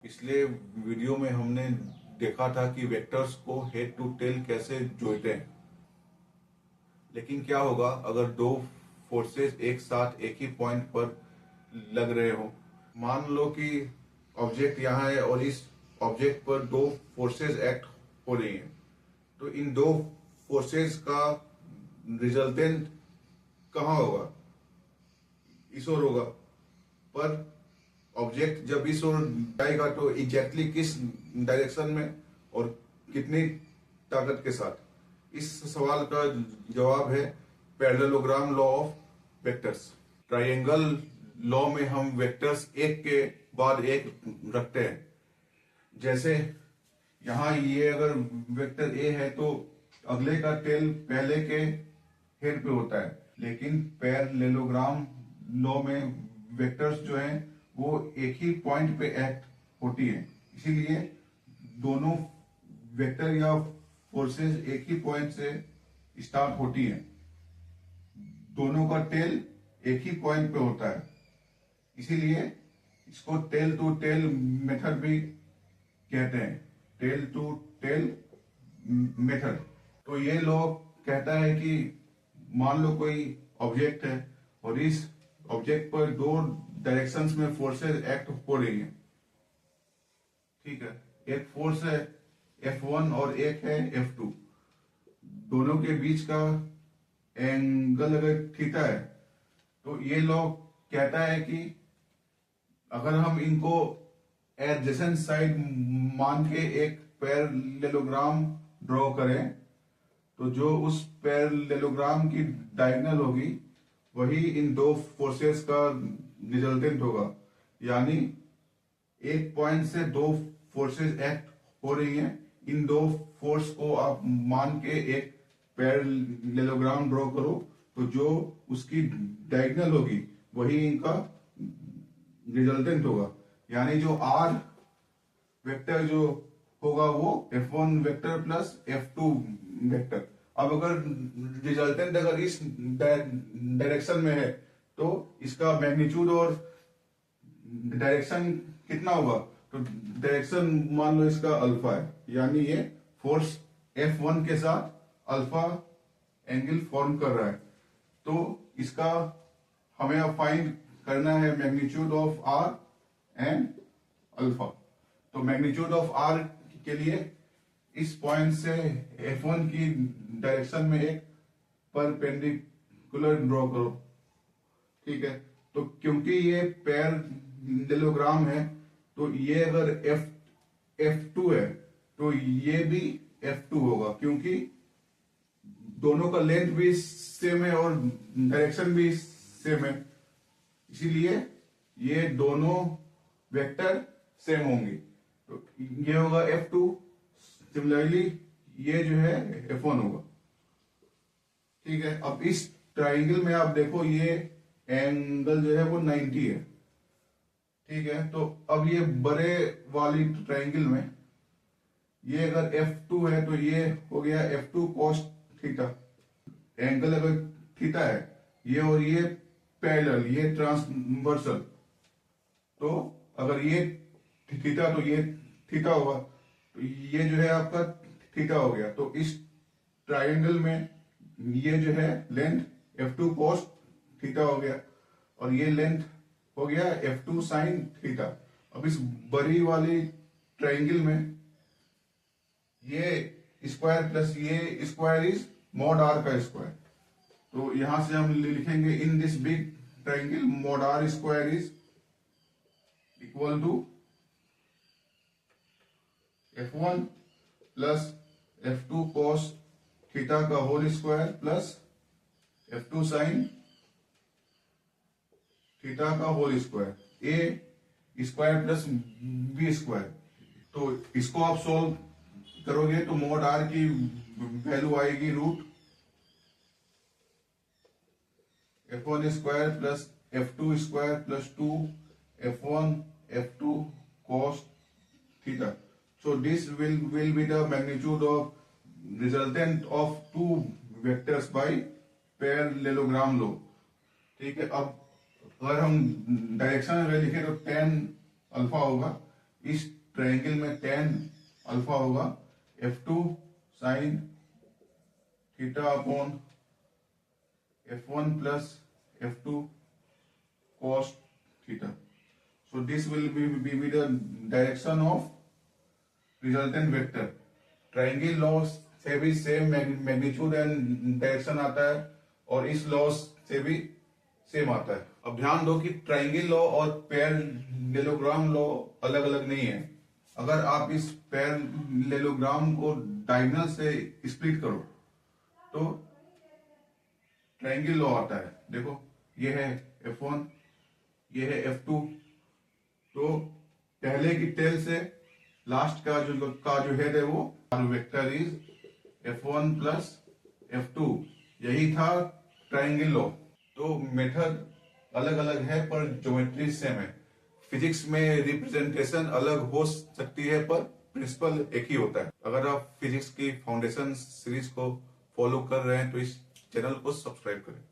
पिछले वीडियो में हमने देखा था कि वेक्टर्स को हेड टू टेल कैसे जोड़ते हैं। लेकिन क्या होगा अगर दो फोर्सेस एक साथ एक ही पॉइंट पर लग रहे हो। मान लो कि ऑब्जेक्ट यहाँ है और इस ऑब्जेक्ट पर दो फोर्सेस एक्ट हो रही हैं, तो इन दो फोर्सेस का रिजल्टेंट कहाँ होगा? इस ओर होगा। पर ऑब्जेक्ट जब इस ओर जाएगा तो एग्जैक्टली किस डायरेक्शन में और कितनी ताकत के साथ? इस सवाल का जवाब है parallelogram law of vectors. Triangle law में हम वेक्टर्स एक के बाद एक रखते हैं। जैसे यहाँ ये अगर वेक्टर ए है तो अगले का टेल पहले के हेड पे होता है, लेकिन पैरेललोग्राम लॉ में वेक्टर्स जो हैं वो एक ही पॉइंट पे एक्ट होती है। इसीलिए दोनों वेक्टर या फोर्सेस एक ही पॉइंट से स्टार्ट होती हैं। दोनों का टेल एक ही पॉइंट पे होता है, इसीलिए इसको टेल टू टेल मेथड भी कहते हैं। Tail to tail method. तो ये लोग कहता है कि मान लो कोई ऑब्जेक्ट है और इस ऑब्जेक्ट पर दो डायरेक्शंस में फोर्सेस एक्ट हो रही हैं। ठीक है, एक फोर्स है F1 और एक है F2। दोनों के बीच का एंगल अगर थीटा है तो ये लोग कहता है कि अगर हम इनको एडजेसेंट साइड मान के एक पैरेललोग्राम ड्रॉ करें तो जो उस पैरेललोग्राम की डायगोनल होगी वही इन दो फोर्सेस का रिजल्टेंट होगा। यानी एक पॉइंट से दो फोर्सेस एक्ट हो रही हैं, इन दो फोर्स को आप मान के एक पैरेललोग्राम ड्रॉ करो तो जो उसकी डायगोनल होगी वही इनका रिजल्टेंट होगा। यानी जो आर वेक्टर जो होगा वो F1 vector plus F2 vector. अब अगर रिजल्टेंट अगर इस डायरेक्शन में है तो इसका मैग्नीट्यूड और डायरेक्शन कितना होगा? तो डायरेक्शन मान लो इसका अल्फा है, यानी ये फोर्स F1 के साथ अल्फा एंगल फॉर्म कर रहा है। तो इसका हमें अब फाइंड करना है magnitude of R and alpha. तो मैग्नीट्यूड ऑफ आर के लिए इस पॉइंट से F1 की डायरेक्शन में एक परपेंडिकुलर ड्रॉ करो। ठीक है, तो क्योंकि ये पैरेललोग्राम है तो ये अगर F2 है तो ये भी F2 होगा, क्योंकि दोनों का लेंथ भी सेम है और डायरेक्शन भी सेम है, इसीलिए ये दोनों वेक्टर सेम होंगे। तो ये होगा F2। सिमिलरली ये जो है F1 होगा। ठीक है, अब इस ट्राइंगल में आप देखो ये एंगल जो है वो 90 है। ठीक है, तो अब ये बड़े वाली ट्राइंगल में ये अगर F2 है तो ये हो गया F2 cos थीटा। एंगल अगर थीटा है ये और ये पैरेलल, ये ट्रांसवर्सल, तो अगर ये थीटा तो ये थीटा होगा, तो ये जो है आपका थीटा हो गया। तो इस ट्राइंगल में ये जो है लेंथ F2 cos थीटा हो गया और ये लेंथ हो गया F2 sin थीटा। अब इस बड़ी वाली ट्राइंगल में ये स्क्वायर प्लस ये स्क्वायर इज मॉड आर का स्क्वायर। तो यहां से हम लिखेंगे in this big triangle mod R square is equal to F1 plus F2 cos theta का whole square plus F2 sin theta का whole square, A square plus B square. तो इसको आप सॉल्व करोगे तो मॉड आर की value आएगी root F1 square plus F2 square plus 2 F1 F2 cos theta. So this will be the magnitude of resultant of two vectors by parallelogram law। ठीक है, अब अगर हम डायरेक्शन अगर लिखे तो tan अल्फा होगा, इस ट्रायंगल में tan अल्फा होगा F2 sine theta upon F1 plus F2 cos theta. So this will be the direction of resultant vector. Triangle law से भी सेम मैग्नीट्यूड एंड डायरेक्शन आता है और इस लॉ से भी सेम आता है। अब ध्यान दो कि ट्रायंगल लॉ और पैरेललोग्राम लॉ अलग अलग नहीं है। अगर आप इस पैरेललोग्राम को डायगोनल से स्प्लिट करो तो ट्रायंगल लॉ आता है। देखो ये है F1, ये है F2। तो पहले की टेल से लास्ट का जो हेड है वो vector is F1 plus F2। यही था ट्रायंगल लॉ। तो मेथड अलग अलग है पर ज्योमेट्री सेम है। फिजिक्स में रिप्रेजेंटेशन अलग हो सकती है पर प्रिंसिपल एक ही होता है। अगर आप फिजिक्स की फाउंडेशन सीरीज को फॉलो कर रहे हैं तो इस चैनल को सब्सक्राइब करें।